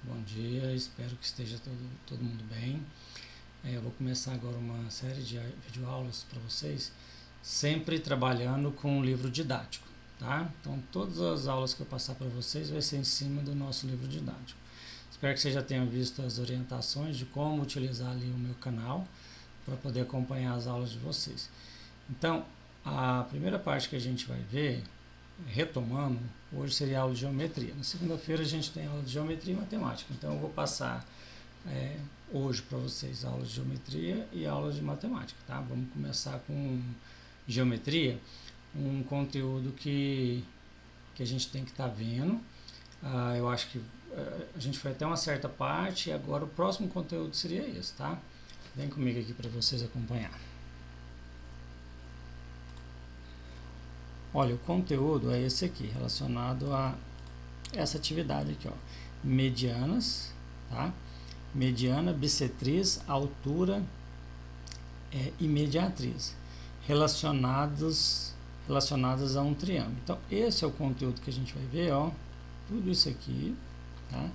Bom dia, espero que esteja todo mundo bem. Eu vou começar agora uma série de videoaulas para vocês, sempre trabalhando com um livro didático, tá? Então, todas as aulas que eu passar para vocês vai ser em cima do nosso livro didático. Espero que vocês já tenham visto as orientações de como utilizar ali o meu canal para poder acompanhar as aulas de vocês. Então, a primeira parte que a gente vai ver, retomando, hoje seria a aula de geometria. Na segunda-feira a gente tem aula de geometria e matemática. Então eu vou passar hoje para vocês aula de geometria e aula de matemática, tá? Vamos começar com geometria, um conteúdo que a gente tem que estar vendo. Eu acho que a gente foi até uma certa parte e agora o próximo conteúdo seria esse, tá? Vem comigo aqui para vocês acompanhar. Olha, o conteúdo é esse aqui, relacionado a essa atividade aqui, ó. Medianas, tá? Mediana, bissetriz, altura e mediatriz, relacionadas a um triângulo. Então, esse é o conteúdo que a gente vai ver, ó. Tudo isso aqui, tá?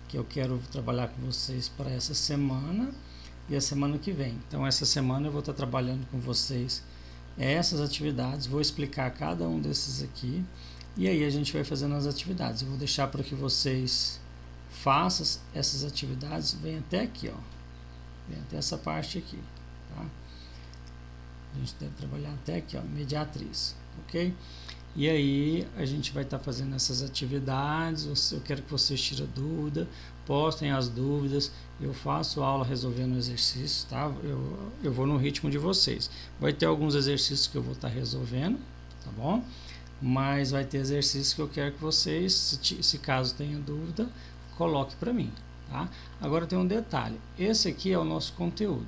Que eu quero trabalhar com vocês para essa semana e a semana que vem. Então, essa semana eu vou estar trabalhando com vocês essas atividades, vou explicar cada um desses aqui e aí a gente vai fazendo as atividades. Eu vou deixar para que vocês façam essas atividades, vem até aqui, ó, vem até essa parte aqui, tá? A gente deve trabalhar até aqui, ó, mediatriz, ok? E aí a gente vai estar fazendo essas atividades. Eu quero que vocês tirem dúvida, postem as dúvidas. Eu faço aula resolvendo exercícios, tá? Eu vou no ritmo de vocês. Vai ter alguns exercícios que eu vou estar resolvendo, tá bom? Mas vai ter exercícios que eu quero que vocês, se caso tenha dúvida, coloque para mim, tá? Agora tem um detalhe. Esse aqui é o nosso conteúdo.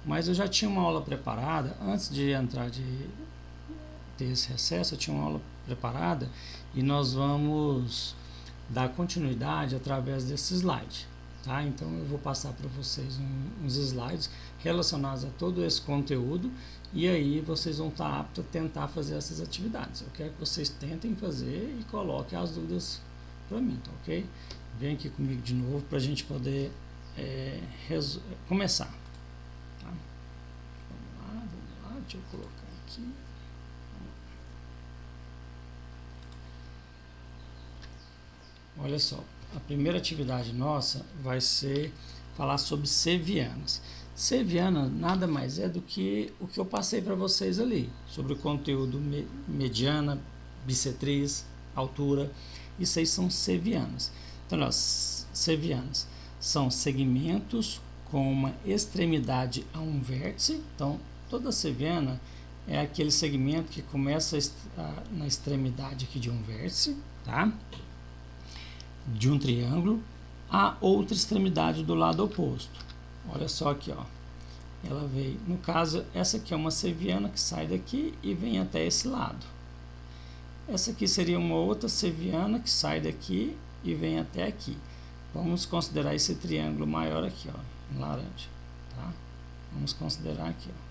Mas eu já tinha uma aula preparada antes de entrar ter esse recesso. Eu tinha uma aula preparada e nós vamos dar continuidade através desse slide, tá? Então eu vou passar para vocês uns slides relacionados a todo esse conteúdo e aí vocês vão estar aptos a tentar fazer essas atividades. Eu quero que vocês tentem fazer e coloquem as dúvidas para mim, tá ok? Vem aqui comigo de novo para a gente poder começar, tá? Vamos lá, deixa eu colocar aqui. Olha só, a primeira atividade nossa vai ser falar sobre sevianas. Seviana nada mais é do que o que eu passei para vocês ali, sobre o conteúdo mediana, bissetriz, altura. Isso aí são sevianas. Então, sevianas são segmentos com uma extremidade a um vértice. Então, toda seviana é aquele segmento que começa na extremidade aqui de um vértice, tá? De um triângulo a outra extremidade do lado oposto. Olha só aqui, ó. Ela veio, no caso, essa aqui é uma seviana que sai daqui e vem até esse lado. Essa aqui seria uma outra seviana que sai daqui e vem até aqui. Vamos considerar esse triângulo maior aqui, ó, em laranja, tá? Vamos considerar aqui, ó.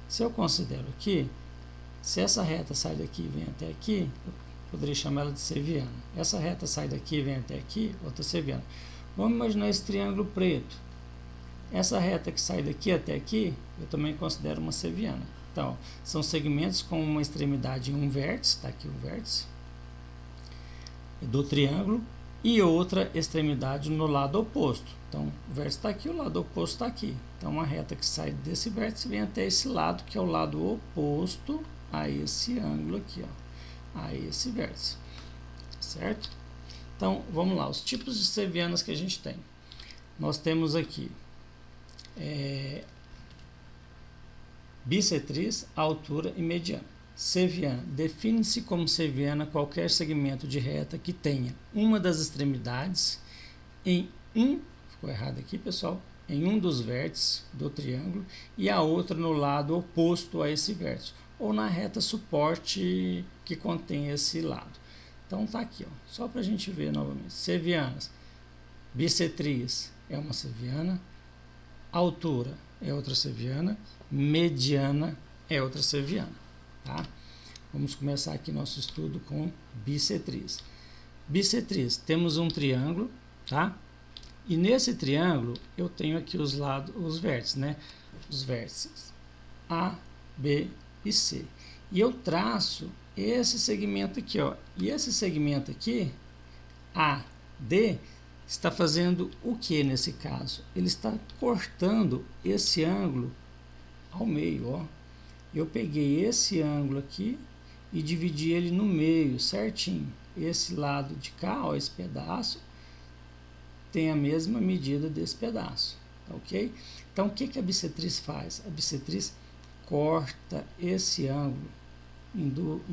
Se eu considero aqui, se essa reta sai daqui e vem até aqui, eu poderia chamar ela de seviana. Essa reta sai daqui e vem até aqui, outra seviana. Vamos imaginar esse triângulo preto. Essa reta que sai daqui até aqui, eu também considero uma seviana. Então, são segmentos com uma extremidade em um vértice, está aqui o vértice do triângulo, e outra extremidade no lado oposto. Então, o vértice está aqui, o lado oposto está aqui. Então, uma reta que sai desse vértice vem até esse lado, que é o lado oposto a esse ângulo aqui, ó, a esse vértice, certo? Então, vamos lá, os tipos de sevianas que a gente tem. Nós temos aqui bissetriz, altura e mediana. Seviana. Define-se como seviana qualquer segmento de reta que tenha uma das extremidades ficou errado aqui, pessoal, em um dos vértices do triângulo e a outra no lado oposto a esse vértice, ou na reta suporte que contém esse lado. Então tá aqui, ó, só para a gente ver novamente. Sevianas. Bissetriz é uma seviana, altura é outra seviana, mediana é outra seviana, tá? Vamos começar aqui nosso estudo com bissetriz. Bissetriz, temos um triângulo, tá? E nesse triângulo eu tenho aqui os lados, os vértices, né? Os vértices A, B e C. E eu traço esse segmento aqui, ó. E esse segmento aqui, AD, está fazendo o que nesse caso? Ele está cortando esse ângulo ao meio, ó. Eu peguei esse ângulo aqui e dividi ele no meio, certinho. Esse lado de cá, ó, esse pedaço, tem a mesma medida desse pedaço, tá ok? Então, o que a bissetriz faz? A bissetriz corta esse ângulo em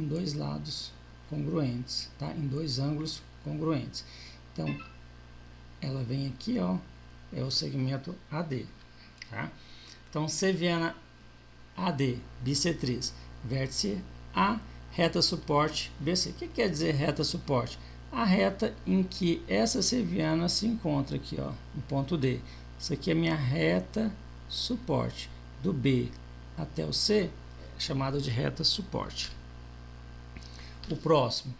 dois lados congruentes, tá? Em dois ângulos congruentes. Então, ela vem aqui, ó, é o segmento AD, tá? Então, seviana AD, bissetriz, vértice A, reta suporte BC. O que quer dizer reta suporte? A reta em que essa seviana se encontra aqui, ó, no ponto D. Isso aqui é minha reta suporte. Do B até o C é chamada de reta suporte. O próximo,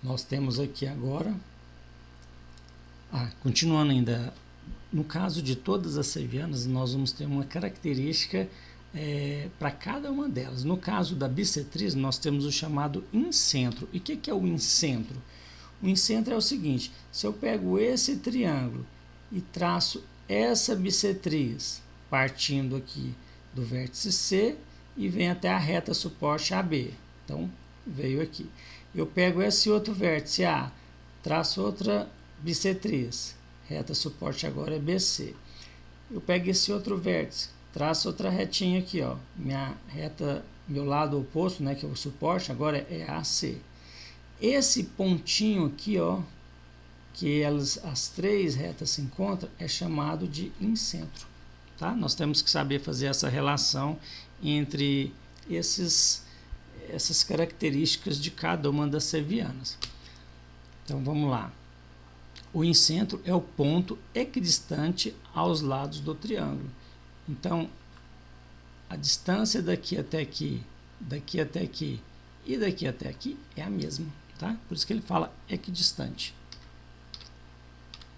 nós temos aqui agora, continuando ainda, no caso de todas as sevianas, nós vamos ter uma característica para cada uma delas. No caso da bissetriz, nós temos o chamado incentro. E o que é o incentro? O incentro é o seguinte: se eu pego esse triângulo e traço essa bissetriz, partindo aqui do vértice C e vem até a reta suporte AB. Então, veio aqui. Eu pego esse outro vértice A, traço outra bissetriz, reta suporte agora é BC. Eu pego esse outro vértice, traço outra retinha aqui, ó, minha reta, meu lado oposto, né, que é o suporte, agora é AC. Esse pontinho aqui, ó, que as três retas se encontram, é chamado de incentro, tá? Nós temos que saber fazer essa relação entre essas características de cada uma das sevianas. Então, vamos lá. O incentro é o ponto equidistante aos lados do triângulo. Então, a distância daqui até aqui e daqui até aqui é a mesma, tá? Por isso que ele fala equidistante.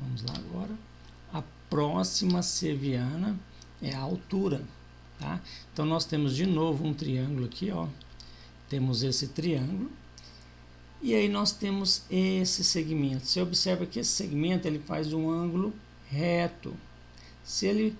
Vamos lá agora. A próxima seviana é a altura, tá? Então, nós temos de novo um triângulo aqui, ó. Temos esse triângulo. E aí nós temos esse segmento. Você observa que esse segmento ele faz um ângulo reto. Se ele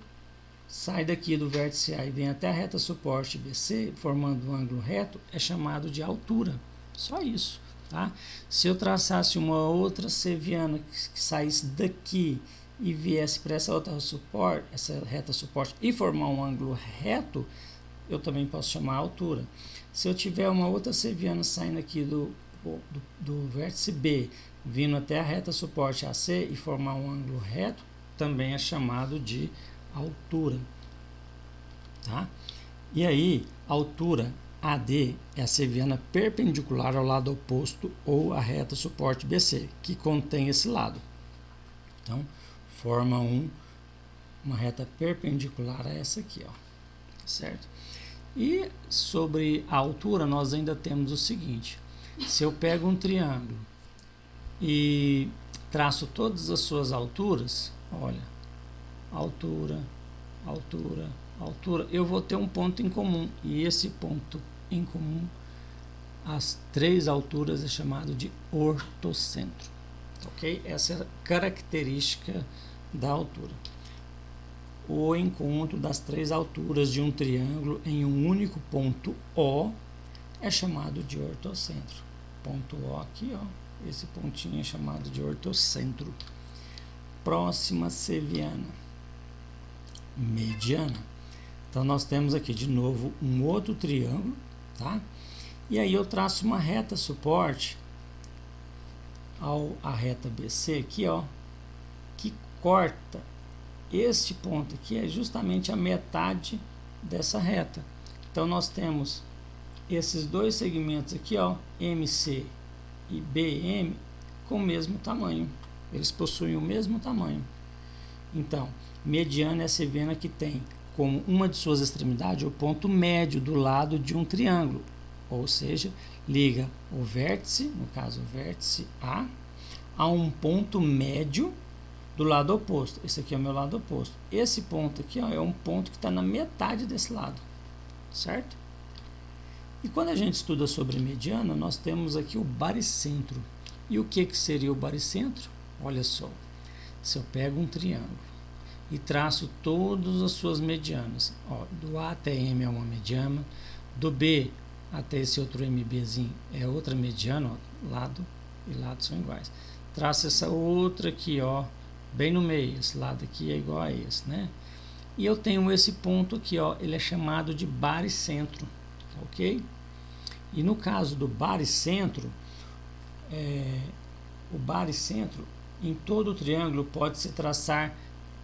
sai daqui do vértice A e vem até a reta suporte BC, formando um ângulo reto, é chamado de altura. Só isso, tá? Se eu traçasse uma outra seviana que saísse daqui e viesse para essa outra suporte, essa reta suporte e formar um ângulo reto, eu também posso chamar altura. Se eu tiver uma outra seviana saindo aqui do vértice B, vindo até a reta suporte AC e formar um ângulo reto, também é chamado de altura, tá? E aí, altura AD é a seviana perpendicular ao lado oposto ou a reta suporte BC, que contém esse lado. Então, forma uma reta perpendicular a essa aqui, ó, certo? E sobre a altura, nós ainda temos o seguinte: se eu pego um triângulo e traço todas as suas alturas, olha, altura, altura, altura, eu vou ter um ponto em comum. E esse ponto em comum, as três alturas, é chamado de ortocentro. Ok? Essa é a característica da altura. O encontro das três alturas de um triângulo em um único ponto O é chamado de ortocentro. Ponto O aqui, ó, esse pontinho é chamado de ortocentro. Próxima seviana, mediana. Então, nós temos aqui de novo um outro triângulo, tá? E aí eu traço uma reta suporte à reta BC aqui, ó, que corta este ponto aqui, é justamente a metade dessa reta. Então, nós temos esses dois segmentos aqui, ó, MC e BM, com o mesmo tamanho. Eles possuem o mesmo tamanho. Então, mediana é a seviana que tem como uma de suas extremidades o ponto médio do lado de um triângulo. Ou seja, liga o vértice, no caso o vértice A um ponto médio do lado oposto. Esse aqui é o meu lado oposto. Esse ponto aqui, ó, é um ponto que está na metade desse lado, certo? E quando a gente estuda sobre mediana, nós temos aqui o baricentro. E o que seria o baricentro? Olha só, se eu pego um triângulo e traço todas as suas medianas, ó, do A até M é uma mediana, do B até esse outro MBzinho é outra mediana, ó, lado e lado são iguais. Traço essa outra aqui, ó, bem no meio, esse lado aqui é igual a esse, né? E eu tenho esse ponto aqui, ó, ele é chamado de baricentro, ok? E no caso do baricentro, o baricentro, em todo o triângulo pode-se traçar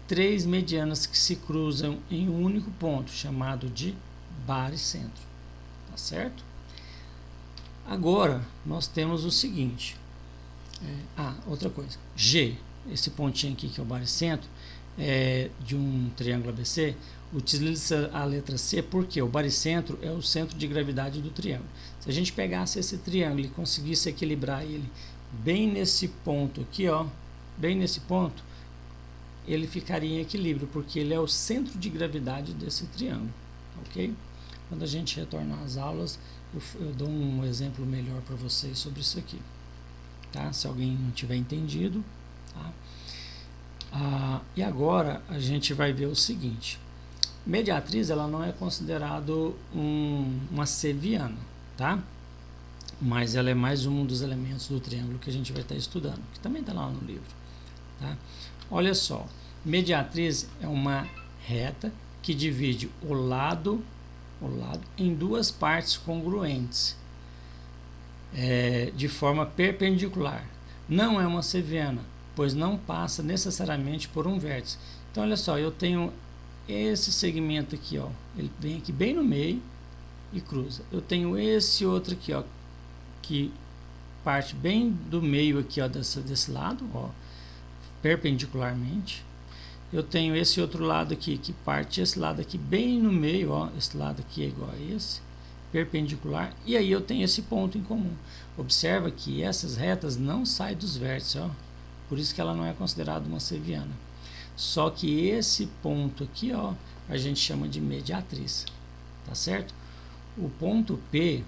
3 medianas que se cruzam em um único ponto, chamado de baricentro, tá certo? Agora, nós temos o seguinte, outra coisa, G, esse pontinho aqui que é o baricentro, de um triângulo ABC, utiliza a letra C porque o baricentro é o centro de gravidade do triângulo. Se a gente pegasse esse triângulo e conseguisse equilibrar ele bem nesse ponto aqui, ó, bem nesse ponto, ele ficaria em equilíbrio, porque ele é o centro de gravidade desse triângulo, ok? Quando a gente retornar às aulas, eu dou um exemplo melhor para vocês sobre isso aqui, tá? Se alguém não tiver entendido, tá? E agora a gente vai ver o seguinte, mediatriz ela não é considerado uma seviana, tá? Mas ela é mais um dos elementos do triângulo que a gente vai estar estudando, que também está lá no livro, tá? Olha só, mediatriz é uma reta que divide o lado em duas partes congruentes, de forma perpendicular. Não é uma seviana, pois não passa necessariamente por um vértice. Então, olha só, eu tenho esse segmento aqui, ó, ele vem aqui bem no meio e cruza. Eu tenho esse outro aqui, ó, que parte bem do meio aqui, ó, desse lado, ó, perpendicularmente. Eu tenho esse outro lado aqui, que parte esse lado aqui bem no meio, ó, esse lado aqui é igual a esse, perpendicular, e aí eu tenho esse ponto em comum. Observa que essas retas não saem dos vértices, ó, por isso que ela não é considerada uma seviana. Só que esse ponto aqui, ó, a gente chama de mediatriz, tá certo? O ponto P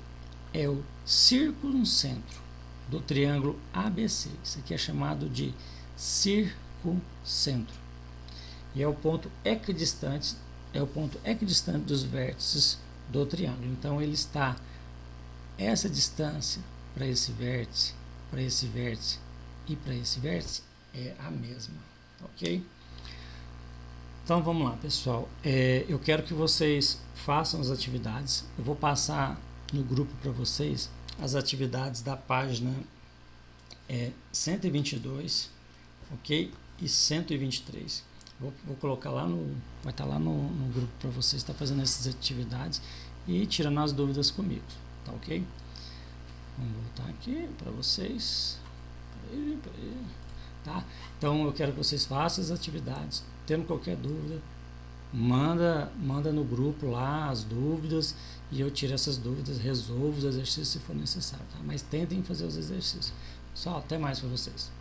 é o circuncentro do triângulo ABC. Isso aqui é chamado de circuncentro. E é o ponto equidistante, dos vértices do triângulo. Então ele está essa distância para esse vértice e para esse vértice é a mesma, ok? Então vamos lá, pessoal. Eu quero que vocês façam as atividades. Eu vou passar no grupo para vocês as atividades da página 122, ok? E 123. Vou colocar lá vai estar lá no grupo para vocês estar fazendo essas atividades e tirando as dúvidas comigo, tá ok? Vamos voltar aqui para vocês. Tá? Então eu quero que vocês façam as atividades. Tendo qualquer dúvida, manda no grupo lá as dúvidas e eu tiro essas dúvidas, resolvo os exercícios se for necessário, tá? Mas tentem fazer os exercícios. Só, até mais para vocês.